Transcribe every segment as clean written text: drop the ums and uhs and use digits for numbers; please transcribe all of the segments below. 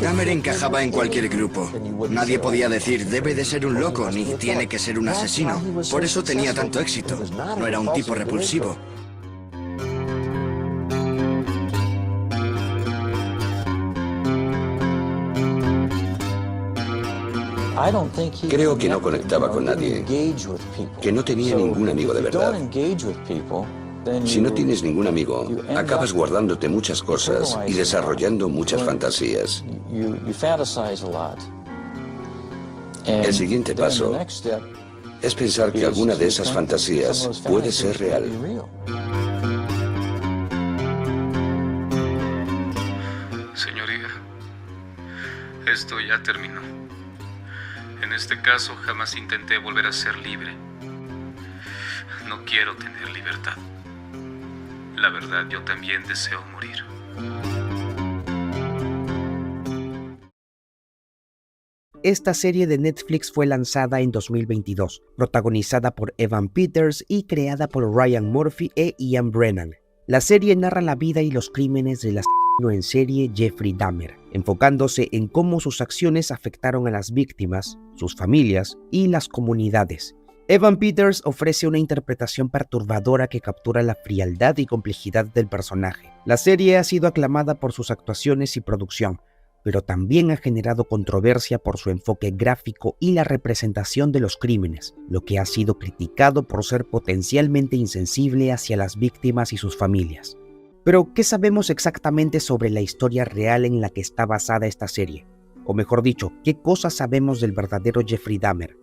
Dahmer encajaba en cualquier grupo. Nadie podía decir, debe de ser un loco, ni tiene que ser un asesino. Por eso tenía tanto éxito. No era un tipo repulsivo. Creo que no conectaba con nadie, que no tenía ningún amigo de verdad. Si no tienes ningún amigo, acabas guardándote muchas cosas y desarrollando muchas fantasías. El siguiente paso es pensar que alguna de esas fantasías puede ser real. Señoría, esto ya terminó. En este caso jamás intenté volver a ser libre. No quiero tener libertad. La verdad, yo también deseo morir. Esta serie de Netflix fue lanzada en 2022, protagonizada por Evan Peters y creada por Ryan Murphy e Ian Brennan. La serie narra la vida y los crímenes del asesino en serie Jeffrey Dahmer, enfocándose en cómo sus acciones afectaron a las víctimas, sus familias y las comunidades. Evan Peters ofrece una interpretación perturbadora que captura la frialdad y complejidad del personaje. La serie ha sido aclamada por sus actuaciones y producción, pero también ha generado controversia por su enfoque gráfico y la representación de los crímenes, lo que ha sido criticado por ser potencialmente insensible hacia las víctimas y sus familias. Pero, ¿qué sabemos exactamente sobre la historia real en la que está basada esta serie? O mejor dicho, ¿qué cosas sabemos del verdadero Jeffrey Dahmer?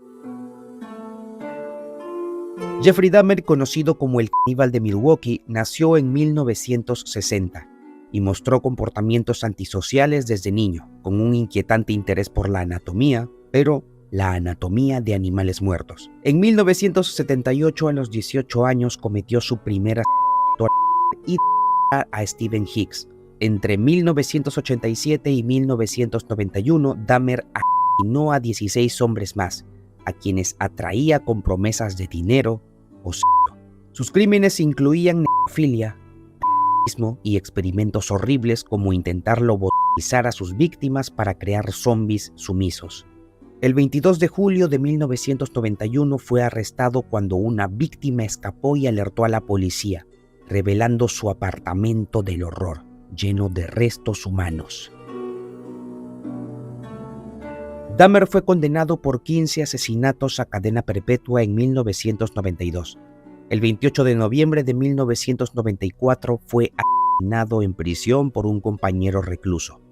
Jeffrey Dahmer, conocido como el caníbal de Milwaukee, nació en 1960 y mostró comportamientos antisociales desde niño, con un inquietante interés por la anatomía, pero la anatomía de animales muertos. En 1978, a los 18 años, cometió su primer asesinato y a Stephen Hicks. Entre 1987 y 1991, Dahmer asesinó a 16 hombres más, a quienes atraía con promesas de dinero o sexo. Sus crímenes incluían necrofilia y experimentos horribles como intentar lobotomizar a sus víctimas para crear zombies sumisos. El 22 de julio de 1991 fue arrestado cuando una víctima escapó y alertó a la policía, revelando su apartamento del horror, lleno de restos humanos. Dahmer fue condenado por 15 asesinatos a cadena perpetua en 1992. El 28 de noviembre de 1994 fue asesinado en prisión por un compañero recluso.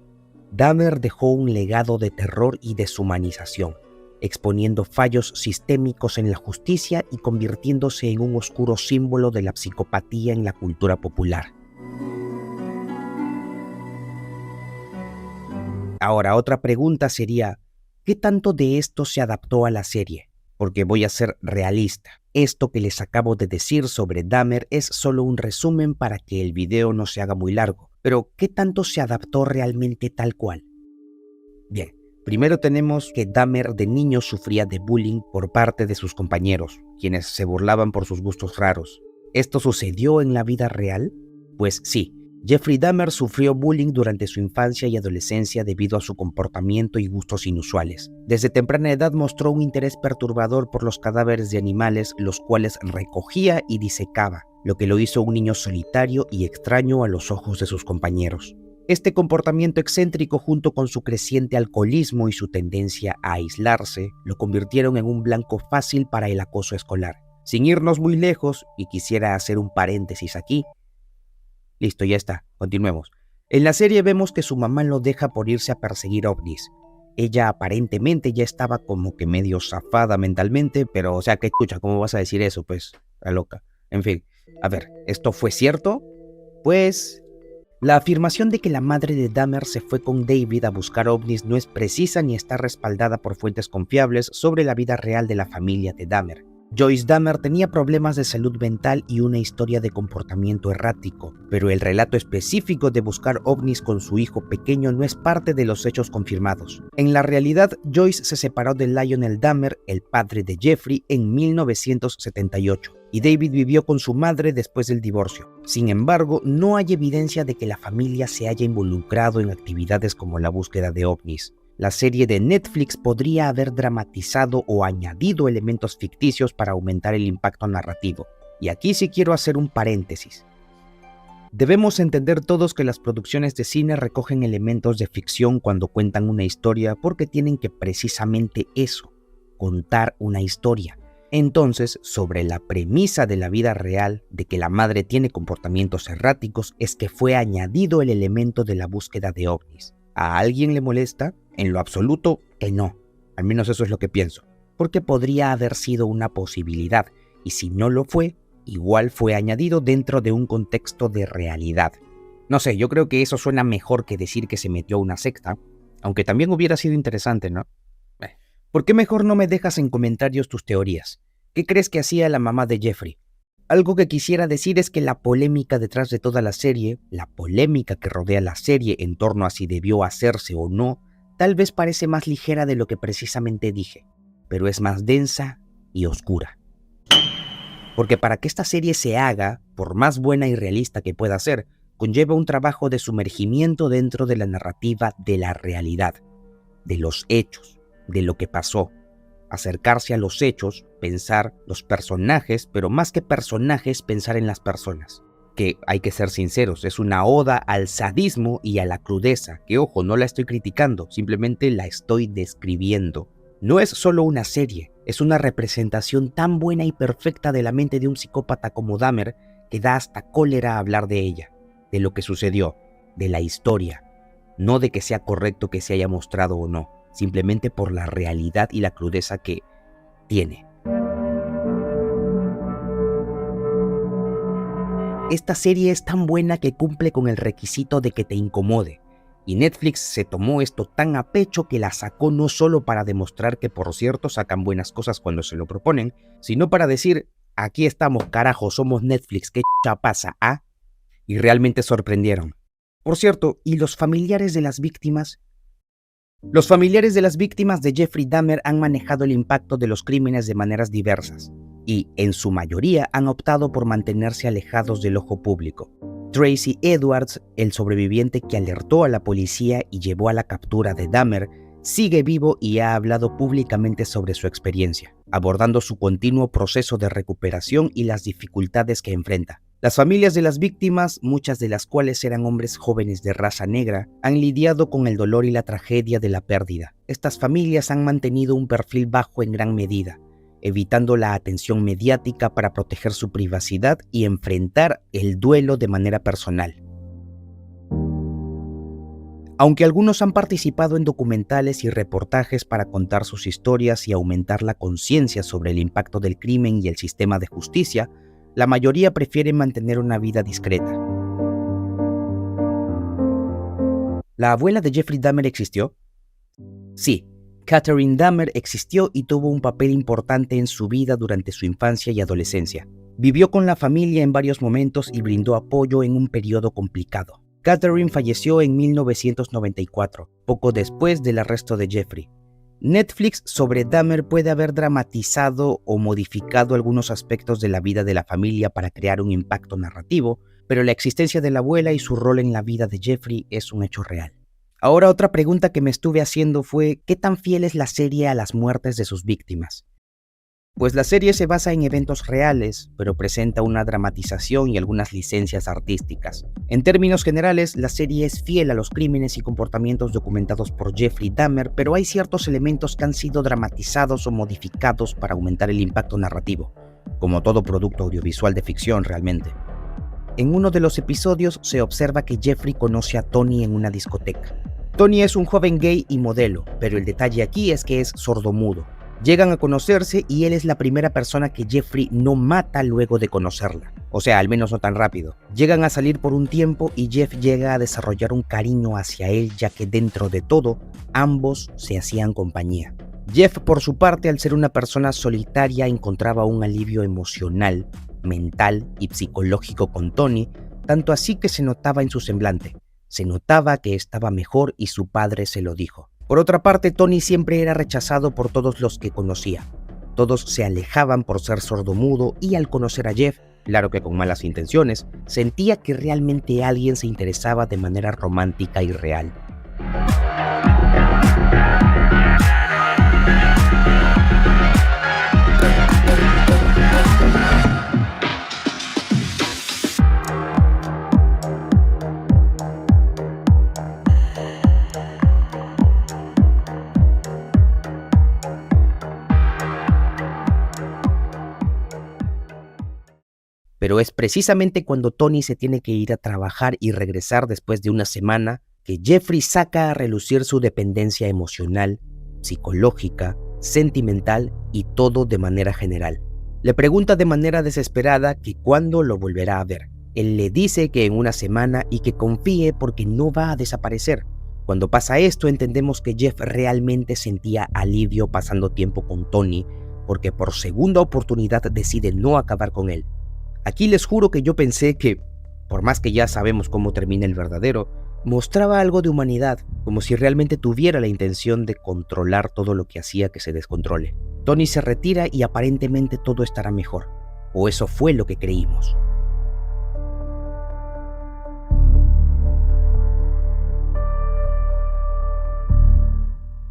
Dahmer dejó un legado de terror y deshumanización, exponiendo fallos sistémicos en la justicia y convirtiéndose en un oscuro símbolo de la psicopatía en la cultura popular. Ahora, otra pregunta sería, ¿qué tanto de esto se adaptó a la serie? Porque voy a ser realista. Esto que les acabo de decir sobre Dahmer es solo un resumen para que el video no se haga muy largo. Pero, ¿qué tanto se adaptó realmente tal cual? Bien, primero tenemos que Dahmer de niño sufría de bullying por parte de sus compañeros, quienes se burlaban por sus gustos raros. ¿Esto sucedió en la vida real? Pues sí. Jeffrey Dahmer sufrió bullying durante su infancia y adolescencia debido a su comportamiento y gustos inusuales. Desde temprana edad mostró un interés perturbador por los cadáveres de animales, los cuales recogía y disecaba, lo que lo hizo un niño solitario y extraño a los ojos de sus compañeros. Este comportamiento excéntrico, junto con su creciente alcoholismo y su tendencia a aislarse, lo convirtieron en un blanco fácil para el acoso escolar. Sin irnos muy lejos, y quisiera hacer un paréntesis aquí, listo, ya está, continuemos. En la serie vemos que su mamá lo deja por irse a perseguir ovnis. Ella aparentemente ya estaba como que medio zafada mentalmente, pero o sea, ¿qué chucha? ¿Cómo vas a decir eso? Pues, la loca. En fin, a ver, ¿esto fue cierto? Pues, la afirmación de que la madre de Dahmer se fue con David a buscar ovnis no es precisa ni está respaldada por fuentes confiables sobre la vida real de la familia de Dahmer. Joyce Dahmer tenía problemas de salud mental y una historia de comportamiento errático, pero el relato específico de buscar ovnis con su hijo pequeño no es parte de los hechos confirmados. En la realidad, Joyce se separó de Lionel Dahmer, el padre de Jeffrey, en 1978, y David vivió con su madre después del divorcio. Sin embargo, no hay evidencia de que la familia se haya involucrado en actividades como la búsqueda de ovnis. La serie de Netflix podría haber dramatizado o añadido elementos ficticios para aumentar el impacto narrativo. Y aquí sí quiero hacer un paréntesis. Debemos entender todos que las producciones de cine recogen elementos de ficción cuando cuentan una historia porque tienen que precisamente eso, contar una historia. Entonces, sobre la premisa de la vida real de que la madre tiene comportamientos erráticos es que fue añadido el elemento de la búsqueda de ovnis. ¿A alguien le molesta? En lo absoluto que no. Al menos eso es lo que pienso. Porque podría haber sido una posibilidad, y si no lo fue, igual fue añadido dentro de un contexto de realidad. No sé, yo creo que eso suena mejor que decir que se metió a una secta, aunque también hubiera sido interesante, ¿no? ¿Por qué mejor no me dejas en comentarios tus teorías? ¿Qué crees que hacía la mamá de Jeffrey? Algo que quisiera decir es que la polémica detrás de toda la serie, la polémica que rodea la serie en torno a si debió hacerse o no, tal vez parece más ligera de lo que precisamente dije, pero es más densa y oscura. Porque para que esta serie se haga, por más buena y realista que pueda ser, conlleva un trabajo de sumergimiento dentro de la narrativa de la realidad, de los hechos, de lo que pasó. Acercarse a los hechos, pensar los personajes, pero más que personajes, pensar en las personas. Que, hay que ser sinceros, es una oda al sadismo y a la crudeza, que ojo, no la estoy criticando, simplemente la estoy describiendo. No es solo una serie, es una representación tan buena y perfecta de la mente de un psicópata como Dahmer que da hasta cólera hablar de ella, de lo que sucedió, de la historia, no de que sea correcto que se haya mostrado o no, simplemente por la realidad y la crudeza que tiene. Esta serie es tan buena que cumple con el requisito de que te incomode, y Netflix se tomó esto tan a pecho que la sacó no solo para demostrar que por cierto sacan buenas cosas cuando se lo proponen, sino para decir, aquí estamos carajo, somos Netflix, ¿qué ch** pasa, ah? Y realmente sorprendieron. Por cierto, ¿y los familiares de las víctimas? Los familiares de las víctimas de Jeffrey Dahmer han manejado el impacto de los crímenes de maneras diversas y, en su mayoría, han optado por mantenerse alejados del ojo público. Tracy Edwards, el sobreviviente que alertó a la policía y llevó a la captura de Dahmer, sigue vivo y ha hablado públicamente sobre su experiencia, abordando su continuo proceso de recuperación y las dificultades que enfrenta. Las familias de las víctimas, muchas de las cuales eran hombres jóvenes de raza negra, han lidiado con el dolor y la tragedia de la pérdida. Estas familias han mantenido un perfil bajo en gran medida, evitando la atención mediática para proteger su privacidad y enfrentar el duelo de manera personal. Aunque algunos han participado en documentales y reportajes para contar sus historias y aumentar la conciencia sobre el impacto del crimen y el sistema de justicia, la mayoría prefiere mantener una vida discreta. ¿La abuela de Jeffrey Dahmer existió? Sí, Catherine Dahmer existió y tuvo un papel importante en su vida durante su infancia y adolescencia. Vivió con la familia en varios momentos y brindó apoyo en un periodo complicado. Catherine falleció en 1994, poco después del arresto de Jeffrey. Netflix sobre Dahmer puede haber dramatizado o modificado algunos aspectos de la vida de la familia para crear un impacto narrativo, pero la existencia de la abuela y su rol en la vida de Jeffrey es un hecho real. Ahora otra pregunta que me estuve haciendo fue, ¿qué tan fiel es la serie a las muertes de sus víctimas? Pues la serie se basa en eventos reales, pero presenta una dramatización y algunas licencias artísticas. En términos generales, la serie es fiel a los crímenes y comportamientos documentados por Jeffrey Dahmer, pero hay ciertos elementos que han sido dramatizados o modificados para aumentar el impacto narrativo, como todo producto audiovisual de ficción realmente. En uno de los episodios se observa que Jeffrey conoce a Tony en una discoteca. Tony es un joven gay y modelo, pero el detalle aquí es que es sordomudo. Llegan a conocerse y él es la primera persona que Jeffrey no mata luego de conocerla. O sea, al menos no tan rápido. Llegan a salir por un tiempo y Jeff llega a desarrollar un cariño hacia él, ya que dentro de todo, ambos se hacían compañía. Jeff, por su parte, al ser una persona solitaria, encontraba un alivio emocional, mental y psicológico con Tony, tanto así que se notaba en su semblante. Se notaba que estaba mejor y su padre se lo dijo. Por otra parte, Tony siempre era rechazado por todos los que conocía. Todos se alejaban por ser sordomudo y al conocer a Jeff, claro que con malas intenciones, sentía que realmente alguien se interesaba de manera romántica y real. Pero es precisamente cuando Tony se tiene que ir a trabajar y regresar después de una semana que Jeffrey saca a relucir su dependencia emocional, psicológica, sentimental y todo de manera general. Le pregunta de manera desesperada que cuándo lo volverá a ver. Él le dice que en una semana y que confíe porque no va a desaparecer. Cuando pasa esto entendemos que Jeff realmente sentía alivio pasando tiempo con Tony porque por segunda oportunidad decide no acabar con él. Aquí les juro que yo pensé que, por más que ya sabemos cómo termina el verdadero, mostraba algo de humanidad, como si realmente tuviera la intención de controlar todo lo que hacía que se descontrole. Tony se retira y aparentemente todo estará mejor, o eso fue lo que creímos.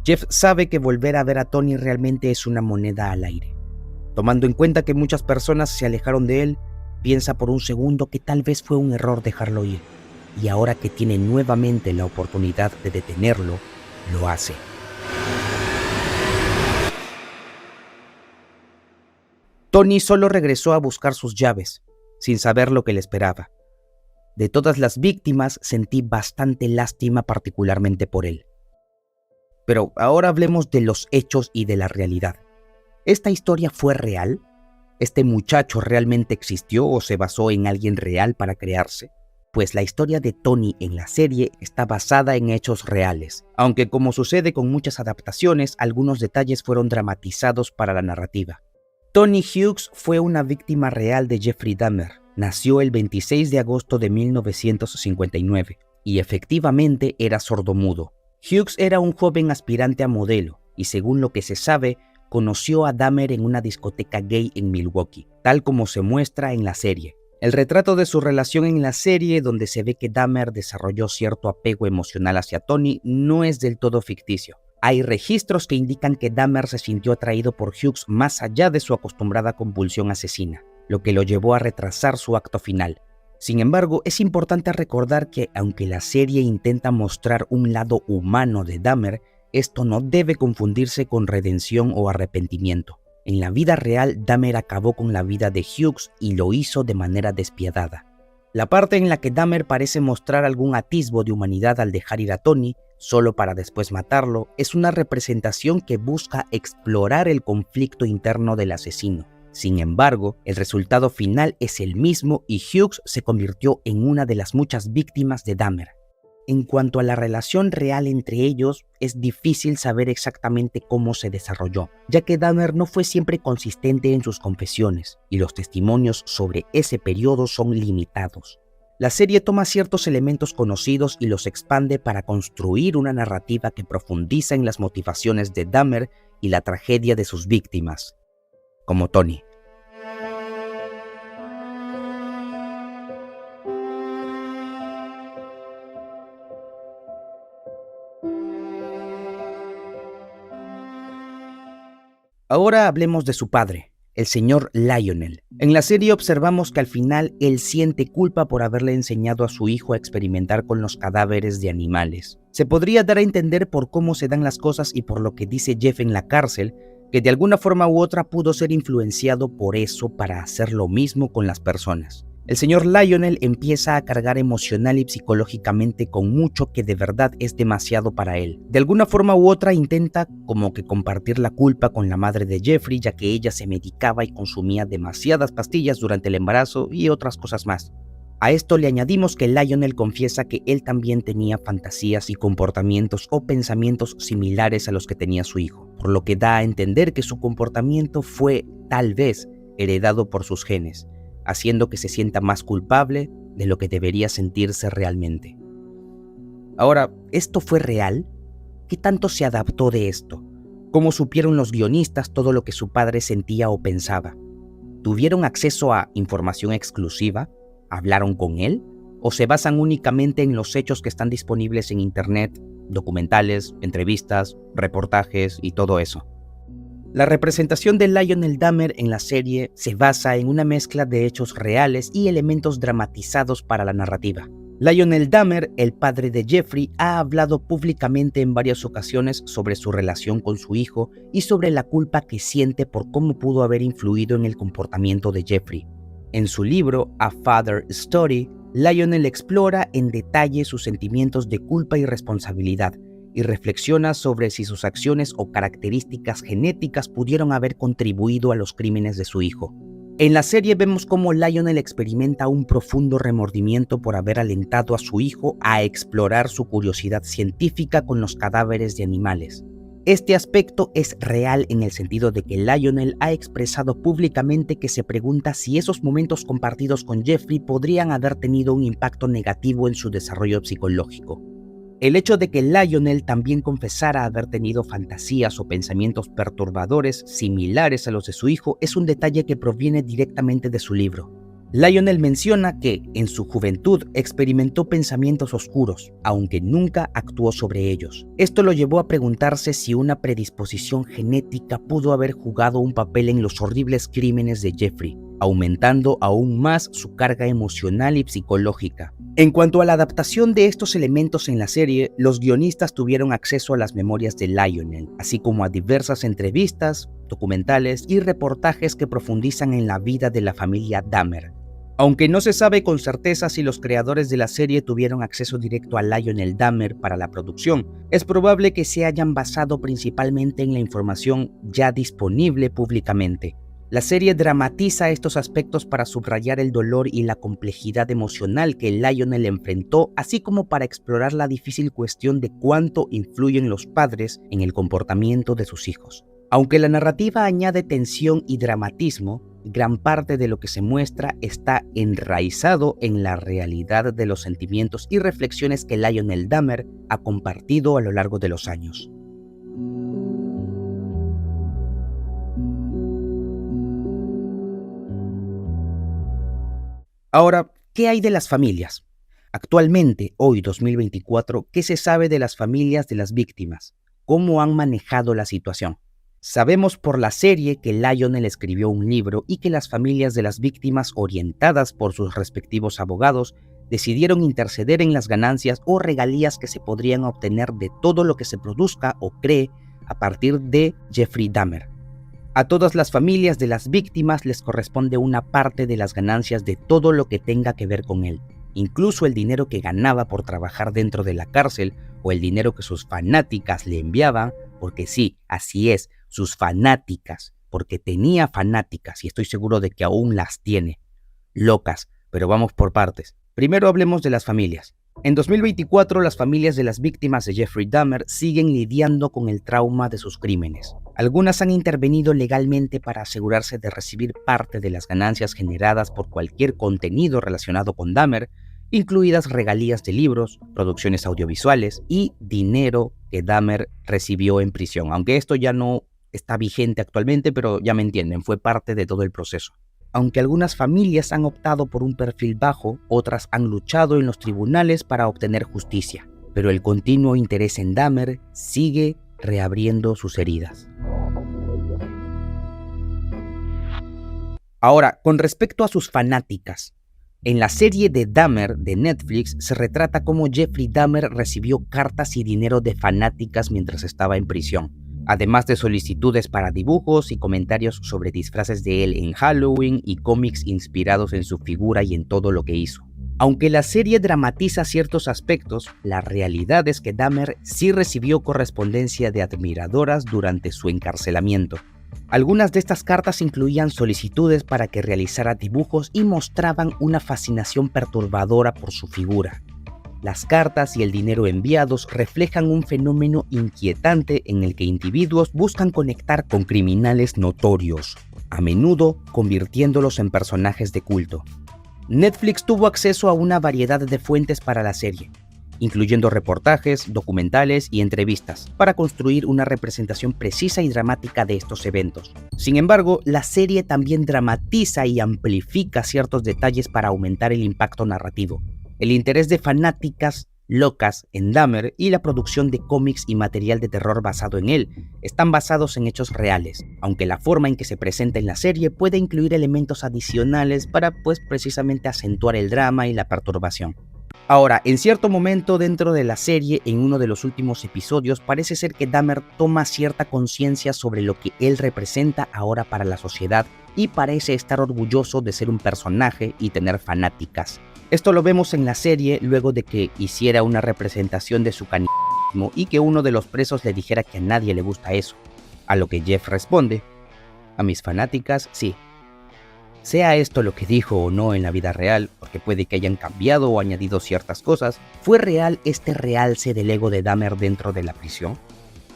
Jeff sabe que volver a ver a Tony realmente es una moneda al aire. Tomando en cuenta que muchas personas se alejaron de él, piensa por un segundo que tal vez fue un error dejarlo ir, y ahora que tiene nuevamente la oportunidad de detenerlo, lo hace. Tony solo regresó a buscar sus llaves, sin saber lo que le esperaba. De todas las víctimas, sentí bastante lástima particularmente por él. Pero ahora hablemos de los hechos y de la realidad. ¿Esta historia fue real? ¿Este muchacho realmente existió o se basó en alguien real para crearse? Pues la historia de Tony en la serie está basada en hechos reales, aunque como sucede con muchas adaptaciones, algunos detalles fueron dramatizados para la narrativa. Tony Hughes fue una víctima real de Jeffrey Dahmer. Nació el 26 de agosto de 1959 y efectivamente era sordomudo. Hughes era un joven aspirante a modelo y según lo que se sabe, conoció a Dahmer en una discoteca gay en Milwaukee, tal como se muestra en la serie. El retrato de su relación en la serie, donde se ve que Dahmer desarrolló cierto apego emocional hacia Tony, no es del todo ficticio. Hay registros que indican que Dahmer se sintió atraído por Hughes más allá de su acostumbrada compulsión asesina, lo que lo llevó a retrasar su acto final. Sin embargo, es importante recordar que, aunque la serie intenta mostrar un lado humano de Dahmer, esto no debe confundirse con redención o arrepentimiento. En la vida real, Dahmer acabó con la vida de Hughes y lo hizo de manera despiadada. La parte en la que Dahmer parece mostrar algún atisbo de humanidad al dejar ir a Tony, solo para después matarlo, es una representación que busca explorar el conflicto interno del asesino. Sin embargo, el resultado final es el mismo y Hughes se convirtió en una de las muchas víctimas de Dahmer. En cuanto a la relación real entre ellos, es difícil saber exactamente cómo se desarrolló, ya que Dahmer no fue siempre consistente en sus confesiones, y los testimonios sobre ese periodo son limitados. La serie toma ciertos elementos conocidos y los expande para construir una narrativa que profundiza en las motivaciones de Dahmer y la tragedia de sus víctimas, como Tony. Ahora hablemos de su padre, el señor Lionel. En la serie observamos que al final él siente culpa por haberle enseñado a su hijo a experimentar con los cadáveres de animales. Se podría dar a entender por cómo se dan las cosas y por lo que dice Jeff en la cárcel, que de alguna forma u otra pudo ser influenciado por eso para hacer lo mismo con las personas. El señor Lionel empieza a cargar emocional y psicológicamente con mucho que de verdad es demasiado para él. De alguna forma u otra intenta como que compartir la culpa con la madre de Jeffrey, ya que ella se medicaba y consumía demasiadas pastillas durante el embarazo y otras cosas más. A esto le añadimos que Lionel confiesa que él también tenía fantasías y comportamientos o pensamientos similares a los que tenía su hijo, por lo que da a entender que su comportamiento fue, tal vez, heredado por sus genes, haciendo que se sienta más culpable de lo que debería sentirse realmente. Ahora, ¿esto fue real? ¿Qué tanto se adaptó de esto? ¿Cómo supieron los guionistas todo lo que su padre sentía o pensaba? ¿Tuvieron acceso a información exclusiva? ¿Hablaron con él? ¿O se basan únicamente en los hechos que están disponibles en Internet, documentales, entrevistas, reportajes y todo eso? La representación de Lionel Dahmer en la serie se basa en una mezcla de hechos reales y elementos dramatizados para la narrativa. Lionel Dahmer, el padre de Jeffrey, ha hablado públicamente en varias ocasiones sobre su relación con su hijo y sobre la culpa que siente por cómo pudo haber influido en el comportamiento de Jeffrey. En su libro A Father Story, Lionel explora en detalle sus sentimientos de culpa y responsabilidad y reflexiona sobre si sus acciones o características genéticas pudieron haber contribuido a los crímenes de su hijo. En la serie vemos cómo Lionel experimenta un profundo remordimiento por haber alentado a su hijo a explorar su curiosidad científica con los cadáveres de animales. Este aspecto es real en el sentido de que Lionel ha expresado públicamente que se pregunta si esos momentos compartidos con Jeffrey podrían haber tenido un impacto negativo en su desarrollo psicológico. El hecho de que Lionel también confesara haber tenido fantasías o pensamientos perturbadores similares a los de su hijo es un detalle que proviene directamente de su libro. Lionel menciona que, en su juventud, experimentó pensamientos oscuros, aunque nunca actuó sobre ellos. Esto lo llevó a preguntarse si una predisposición genética pudo haber jugado un papel en los horribles crímenes de Jeffrey, aumentando aún más su carga emocional y psicológica. En cuanto a la adaptación de estos elementos en la serie, los guionistas tuvieron acceso a las memorias de Lionel, así como a diversas entrevistas, documentales y reportajes que profundizan en la vida de la familia Dahmer. Aunque no se sabe con certeza si los creadores de la serie tuvieron acceso directo a Lionel Dahmer para la producción, es probable que se hayan basado principalmente en la información ya disponible públicamente. La serie dramatiza estos aspectos para subrayar el dolor y la complejidad emocional que Lionel enfrentó, así como para explorar la difícil cuestión de cuánto influyen los padres en el comportamiento de sus hijos. Aunque la narrativa añade tensión y dramatismo, gran parte de lo que se muestra está enraizado en la realidad de los sentimientos y reflexiones que Lionel Dahmer ha compartido a lo largo de los años. Ahora, ¿qué hay de las familias? Actualmente, hoy 2024, ¿qué se sabe de las familias de las víctimas? ¿Cómo han manejado la situación? Sabemos por la serie que Lionel escribió un libro y que las familias de las víctimas, orientadas por sus respectivos abogados, decidieron interceder en las ganancias o regalías que se podrían obtener de todo lo que se produzca o cree a partir de Jeffrey Dahmer. A todas las familias de las víctimas les corresponde una parte de las ganancias de todo lo que tenga que ver con él, incluso el dinero que ganaba por trabajar dentro de la cárcel o el dinero que sus fanáticas le enviaban, porque sí, así es, sus fanáticas, porque tenía fanáticas y estoy seguro de que aún las tiene. Locas, pero vamos por partes. Primero hablemos de las familias. En 2024, las familias de las víctimas de Jeffrey Dahmer siguen lidiando con el trauma de sus crímenes. Algunas han intervenido legalmente para asegurarse de recibir parte de las ganancias generadas por cualquier contenido relacionado con Dahmer, incluidas regalías de libros, producciones audiovisuales y dinero que Dahmer recibió en prisión, aunque esto ya no está vigente actualmente, pero ya me entienden, fue parte de todo el proceso. Aunque algunas familias han optado por un perfil bajo, otras han luchado en los tribunales para obtener justicia, pero el continuo interés en Dahmer sigue reabriendo sus heridas. Ahora, con respecto a sus fanáticas, en la serie de Dahmer de Netflix se retrata cómo Jeffrey Dahmer recibió cartas y dinero de fanáticas mientras estaba en prisión, además de solicitudes para dibujos y comentarios sobre disfraces de él en Halloween y cómics inspirados en su figura y en todo lo que hizo. Aunque la serie dramatiza ciertos aspectos, la realidad es que Dahmer sí recibió correspondencia de admiradoras durante su encarcelamiento. Algunas de estas cartas incluían solicitudes para que realizara dibujos y mostraban una fascinación perturbadora por su figura. Las cartas y el dinero enviados reflejan un fenómeno inquietante en el que individuos buscan conectar con criminales notorios, a menudo convirtiéndolos en personajes de culto. Netflix tuvo acceso a una variedad de fuentes para la serie, incluyendo reportajes, documentales y entrevistas, para construir una representación precisa y dramática de estos eventos. Sin embargo, la serie también dramatiza y amplifica ciertos detalles para aumentar el impacto narrativo. El interés de fanáticas locas en Dahmer y la producción de cómics y material de terror basado en él están basados en hechos reales, aunque la forma en que se presenta en la serie puede incluir elementos adicionales para precisamente acentuar el drama y la perturbación. Ahora, en cierto momento dentro de la serie, en uno de los últimos episodios, parece ser que Dahmer toma cierta conciencia sobre lo que él representa ahora para la sociedad y parece estar orgulloso de ser un personaje y tener fanáticas. Esto lo vemos en la serie luego de que hiciera una representación de su canibalismo y que uno de los presos le dijera que a nadie le gusta eso. A lo que Jeff responde: a mis fanáticas, sí. Sea esto lo que dijo o no en la vida real, porque puede que hayan cambiado o añadido ciertas cosas, ¿fue real este realce del ego de Dahmer dentro de la prisión?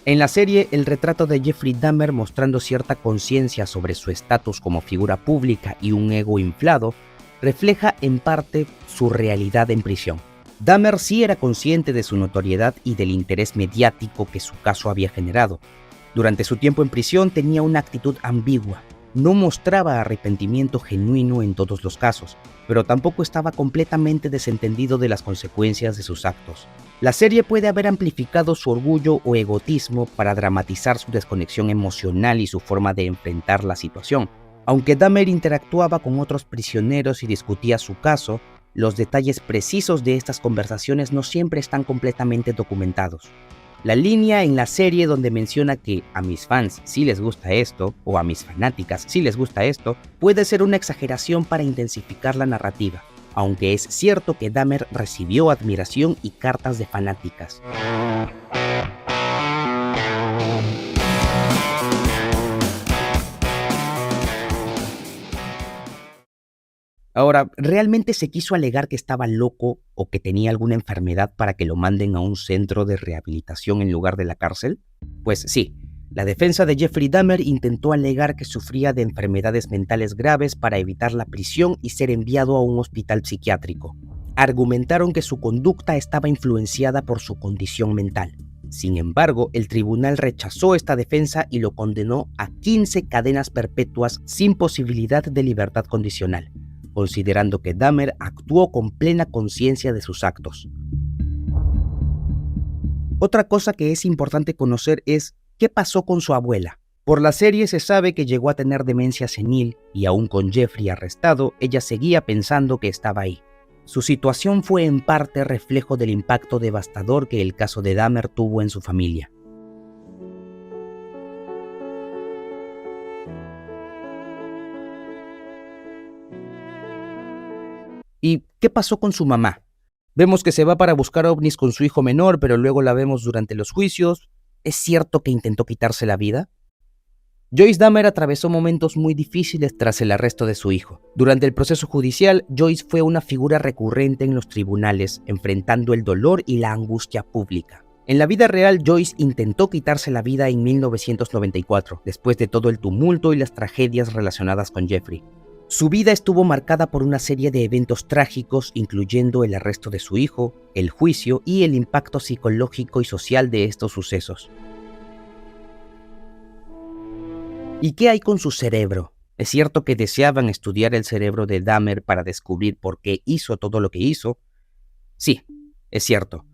En la serie, el retrato de Jeffrey Dahmer mostrando cierta conciencia sobre su estatus como figura pública y un ego inflado, refleja en parte su realidad en prisión. Dahmer sí era consciente de su notoriedad y del interés mediático que su caso había generado. Durante su tiempo en prisión tenía una actitud ambigua. No mostraba arrepentimiento genuino en todos los casos, pero tampoco estaba completamente desentendido de las consecuencias de sus actos. La serie puede haber amplificado su orgullo o egoísmo para dramatizar su desconexión emocional y su forma de enfrentar la situación. Aunque Dahmer interactuaba con otros prisioneros y discutía su caso, los detalles precisos de estas conversaciones no siempre están completamente documentados. La línea en la serie donde menciona que a mis fans sí les gusta esto, o a mis fanáticas sí les gusta esto, puede ser una exageración para intensificar la narrativa, aunque es cierto que Dahmer recibió admiración y cartas de fanáticas. Ahora, ¿realmente se quiso alegar que estaba loco o que tenía alguna enfermedad para que lo manden a un centro de rehabilitación en lugar de la cárcel? Pues sí, la defensa de Jeffrey Dahmer intentó alegar que sufría de enfermedades mentales graves para evitar la prisión y ser enviado a un hospital psiquiátrico. Argumentaron que su conducta estaba influenciada por su condición mental. Sin embargo, el tribunal rechazó esta defensa y lo condenó a 15 cadenas perpetuas sin posibilidad de libertad condicional, considerando que Dahmer actuó con plena conciencia de sus actos. Otra cosa que es importante conocer es qué pasó con su abuela. Por la serie se sabe que llegó a tener demencia senil y aún con Jeffrey arrestado, ella seguía pensando que estaba ahí. Su situación fue en parte reflejo del impacto devastador que el caso de Dahmer tuvo en su familia. ¿Y qué pasó con su mamá? Vemos que se va para buscar ovnis con su hijo menor, pero luego la vemos durante los juicios. ¿Es cierto que intentó quitarse la vida? Joyce Dahmer atravesó momentos muy difíciles tras el arresto de su hijo. Durante el proceso judicial, Joyce fue una figura recurrente en los tribunales, enfrentando el dolor y la angustia pública. En la vida real, Joyce intentó quitarse la vida en 1994, después de todo el tumulto y las tragedias relacionadas con Jeffrey. Su vida estuvo marcada por una serie de eventos trágicos, incluyendo el arresto de su hijo, el juicio y el impacto psicológico y social de estos sucesos. ¿Y qué hay con su cerebro? ¿Es cierto que deseaban estudiar el cerebro de Dahmer para descubrir por qué hizo todo lo que hizo? Sí, es cierto.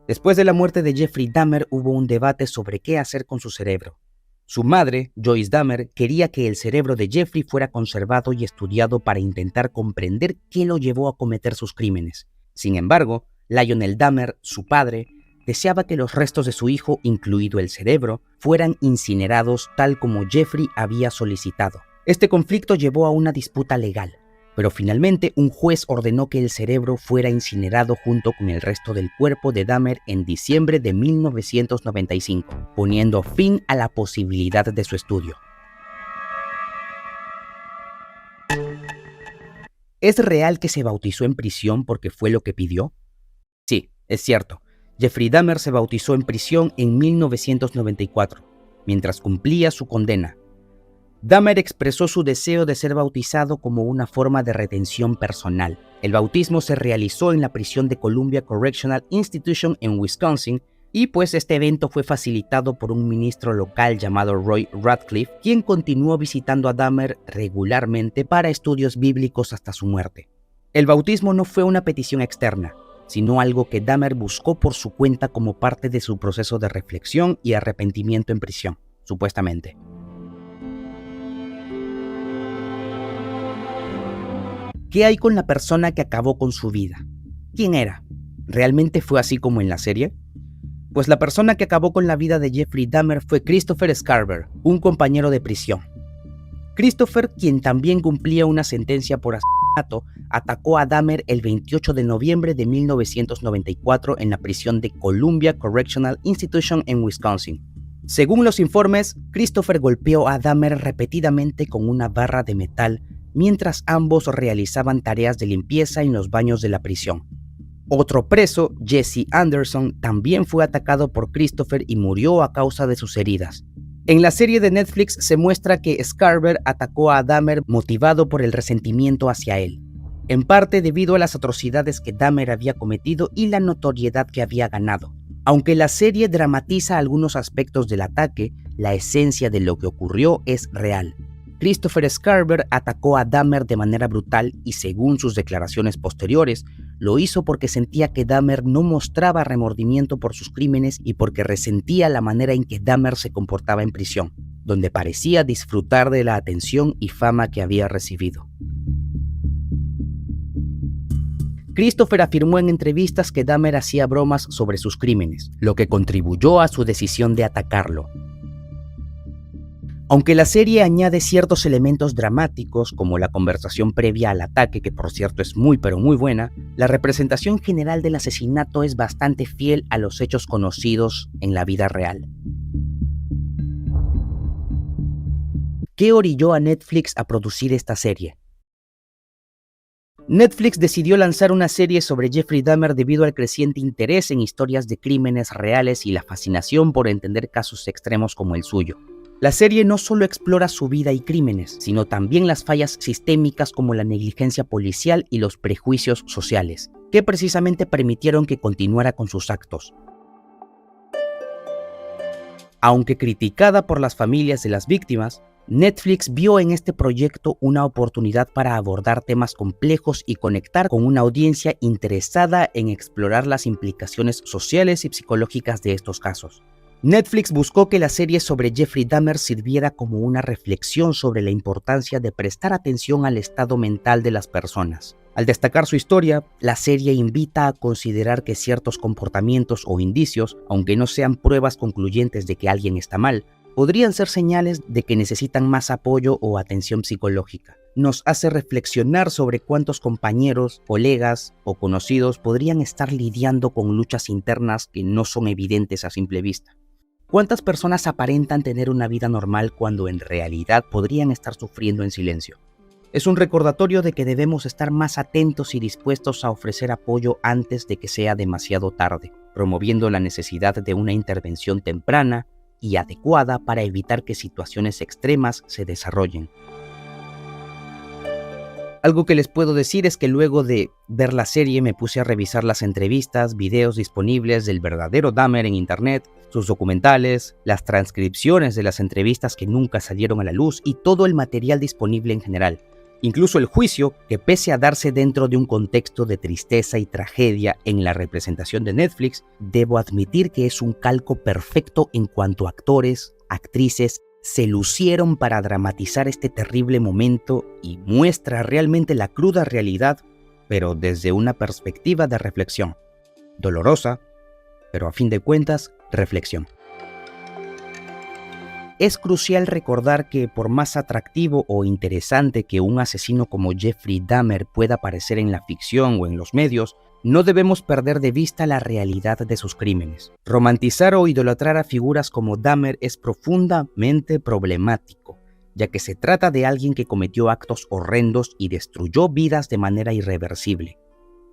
Después de la muerte de Jeffrey Dahmer hubo un debate sobre qué hacer con su cerebro. Su madre, Joyce Dahmer, quería que el cerebro de Jeffrey fuera conservado y estudiado para intentar comprender qué lo llevó a cometer sus crímenes. Sin embargo, Lionel Dahmer, su padre, deseaba que los restos de su hijo, incluido el cerebro, fueran incinerados tal como Jeffrey había solicitado. Este conflicto llevó a una disputa legal, pero finalmente un juez ordenó que el cerebro fuera incinerado junto con el resto del cuerpo de Dahmer en diciembre de 1995, poniendo fin a la posibilidad de su estudio. ¿Es real que se bautizó en prisión porque fue lo que pidió? Sí, Es cierto, Jeffrey Dahmer se bautizó en prisión en 1994, mientras cumplía su condena. Dahmer expresó su deseo de ser bautizado como una forma de retención personal. El bautismo se realizó en la prisión de Columbia Correctional Institution en Wisconsin, y pues este evento fue facilitado por un ministro local llamado Roy Radcliffe, quien continuó visitando a Dahmer regularmente para estudios bíblicos hasta su muerte. El bautismo no fue una petición externa, sino algo que Dahmer buscó por su cuenta como parte de su proceso de reflexión y arrepentimiento en prisión, supuestamente. ¿Qué hay con la persona que acabó con su vida? ¿Quién era? ¿Realmente fue así como en la serie? Pues la persona que acabó con la vida de Jeffrey Dahmer fue Christopher Scarver, un compañero de prisión. Christopher, quien también cumplía una sentencia por asesinato, atacó a Dahmer el 28 de noviembre de 1994 en la prisión de Columbia Correctional Institution en Wisconsin. Según los informes, Christopher golpeó a Dahmer repetidamente con una barra de metal mientras ambos realizaban tareas de limpieza en los baños de la prisión. Otro preso, Jesse Anderson, también fue atacado por Christopher y murió a causa de sus heridas. En la serie de Netflix se muestra que Scarver atacó a Dahmer motivado por el resentimiento hacia él, en parte debido a las atrocidades que Dahmer había cometido y la notoriedad que había ganado. Aunque la serie dramatiza algunos aspectos del ataque, la esencia de lo que ocurrió es real. Christopher Scarver atacó a Dahmer de manera brutal y, según sus declaraciones posteriores, lo hizo porque sentía que Dahmer no mostraba remordimiento por sus crímenes y porque resentía la manera en que Dahmer se comportaba en prisión, donde parecía disfrutar de la atención y fama que había recibido. Christopher afirmó en entrevistas que Dahmer hacía bromas sobre sus crímenes, lo que contribuyó a su decisión de atacarlo. Aunque la serie añade ciertos elementos dramáticos, como la conversación previa al ataque, que por cierto es muy buena, la representación general del asesinato es bastante fiel a los hechos conocidos en la vida real. ¿Qué orilló a Netflix a producir esta serie? Netflix decidió lanzar una serie sobre Jeffrey Dahmer debido al creciente interés en historias de crímenes reales y la fascinación por entender casos extremos como el suyo. La serie no solo explora su vida y crímenes, sino también las fallas sistémicas como la negligencia policial y los prejuicios sociales, que precisamente permitieron que continuara con sus actos. Aunque criticada por las familias de las víctimas, Netflix vio en este proyecto una oportunidad para abordar temas complejos y conectar con una audiencia interesada en explorar las implicaciones sociales y psicológicas de estos casos. Netflix buscó que la serie sobre Jeffrey Dahmer sirviera como una reflexión sobre la importancia de prestar atención al estado mental de las personas. Al destacar su historia, la serie invita a considerar que ciertos comportamientos o indicios, aunque no sean pruebas concluyentes de que alguien está mal, podrían ser señales de que necesitan más apoyo o atención psicológica. Nos hace reflexionar sobre cuántos compañeros, colegas o conocidos podrían estar lidiando con luchas internas que no son evidentes a simple vista. ¿Cuántas personas aparentan tener una vida normal cuando en realidad podrían estar sufriendo en silencio? Es un recordatorio de que debemos estar más atentos y dispuestos a ofrecer apoyo antes de que sea demasiado tarde, promoviendo la necesidad de una intervención temprana y adecuada para evitar que situaciones extremas se desarrollen. Algo que les puedo decir es que luego de ver la serie me puse a revisar las entrevistas, videos disponibles del verdadero Dahmer en internet, sus documentales, las transcripciones de las entrevistas que nunca salieron a la luz y todo el material disponible en general. Incluso el juicio, que pese a darse dentro de un contexto de tristeza y tragedia en la representación de Netflix, debo admitir que es un calco perfecto en cuanto a actores, actrices, se lucieron para dramatizar este terrible momento y muestra realmente la cruda realidad, pero desde una perspectiva de reflexión. Dolorosa, pero a fin de cuentas, reflexión. Es crucial recordar que por más atractivo o interesante que un asesino como Jeffrey Dahmer pueda parecer en la ficción o en los medios, no debemos perder de vista la realidad de sus crímenes. Romantizar o idolatrar a figuras como Dahmer es profundamente problemático, ya que se trata de alguien que cometió actos horrendos y destruyó vidas de manera irreversible.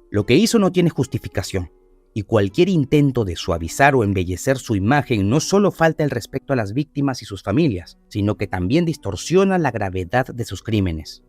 Lo que hizo no tiene justificación, y cualquier intento de suavizar o embellecer su imagen no solo falta el respeto a las víctimas y sus familias, sino que también distorsiona la gravedad de sus crímenes.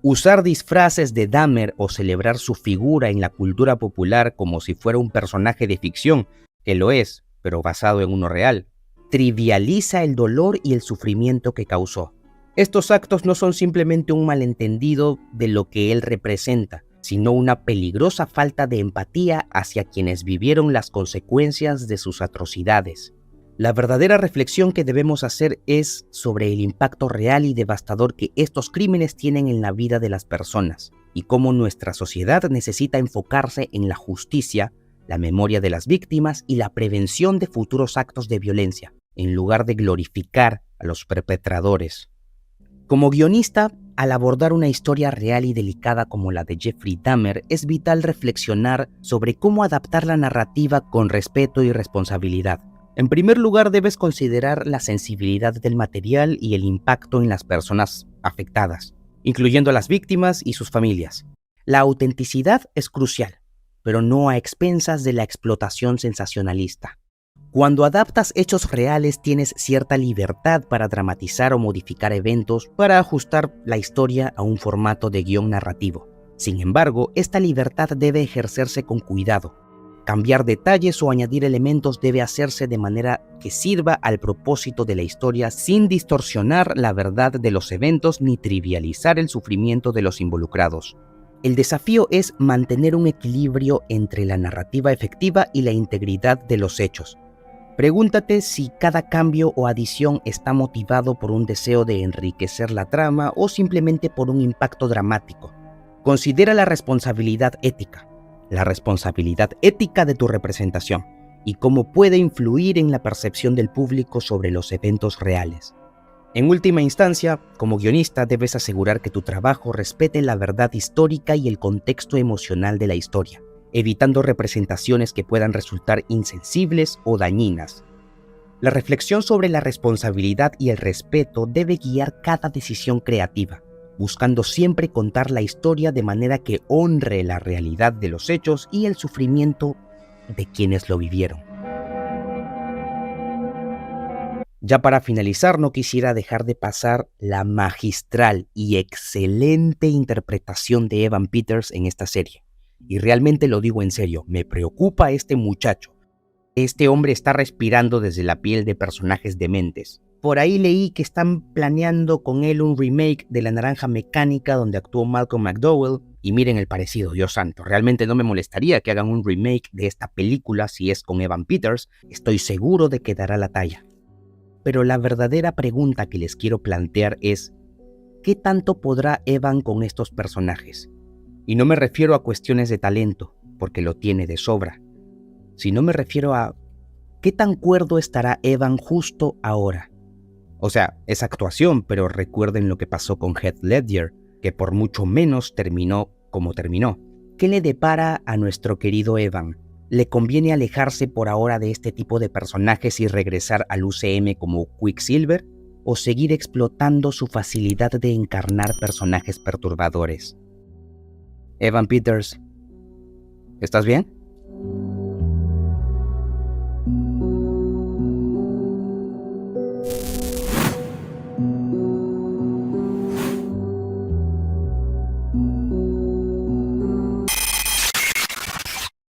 Usar disfraces de Dahmer o celebrar su figura en la cultura popular como si fuera un personaje de ficción, que lo es, pero basado en uno real, trivializa el dolor y el sufrimiento que causó. Estos actos no son simplemente un malentendido de lo que él representa, sino una peligrosa falta de empatía hacia quienes vivieron las consecuencias de sus atrocidades. La verdadera reflexión que debemos hacer es sobre el impacto real y devastador que estos crímenes tienen en la vida de las personas y cómo nuestra sociedad necesita enfocarse en la justicia, la memoria de las víctimas y la prevención de futuros actos de violencia, en lugar de glorificar a los perpetradores. Como guionista, al abordar una historia real y delicada como la de Jeffrey Dahmer, es vital reflexionar sobre cómo adaptar la narrativa con respeto y responsabilidad. En primer lugar, debes considerar la sensibilidad del material y el impacto en las personas afectadas, incluyendo a las víctimas y sus familias. La autenticidad es crucial, pero no a expensas de la explotación sensacionalista. Cuando adaptas hechos reales, tienes cierta libertad para dramatizar o modificar eventos para ajustar la historia a un formato de guión narrativo. Sin embargo, esta libertad debe ejercerse con cuidado. Cambiar detalles o añadir elementos debe hacerse de manera que sirva al propósito de la historia sin distorsionar la verdad de los eventos ni trivializar el sufrimiento de los involucrados. El desafío es mantener un equilibrio entre la narrativa efectiva y la integridad de los hechos. Pregúntate si cada cambio o adición está motivado por un deseo de enriquecer la trama o simplemente por un impacto dramático. Considera la responsabilidad ética de tu representación y cómo puede influir en la percepción del público sobre los eventos reales. En última instancia, como guionista debes asegurar que tu trabajo respete la verdad histórica y el contexto emocional de la historia, evitando representaciones que puedan resultar insensibles o dañinas. La reflexión sobre la responsabilidad y el respeto debe guiar cada decisión creativa, buscando siempre contar la historia de manera que honre la realidad de los hechos y el sufrimiento de quienes lo vivieron. Ya para finalizar, no quisiera dejar de pasar la magistral y excelente interpretación de Evan Peters en esta serie. Y realmente lo digo en serio, me preocupa este muchacho. Este hombre está respirando desde la piel de personajes dementes. Por ahí leí que están planeando con él un remake de La Naranja Mecánica donde actuó Malcolm McDowell. Y miren el parecido, Dios santo. Realmente no me molestaría que hagan un remake de esta película si es con Evan Peters. Estoy seguro de que dará la talla. Pero la verdadera pregunta que les quiero plantear es: ¿qué tanto podrá Evan con estos personajes? Y no me refiero a cuestiones de talento, porque lo tiene de sobra, sino me refiero a ¿qué tan cuerdo estará Evan justo ahora? O sea, es actuación, pero recuerden lo que pasó con Heath Ledger, que por mucho menos terminó como terminó. ¿Qué le depara a nuestro querido Evan? ¿Le conviene alejarse por ahora de este tipo de personajes y regresar al UCM como Quicksilver? ¿O seguir explotando su facilidad de encarnar personajes perturbadores? Evan Peters, ¿estás bien?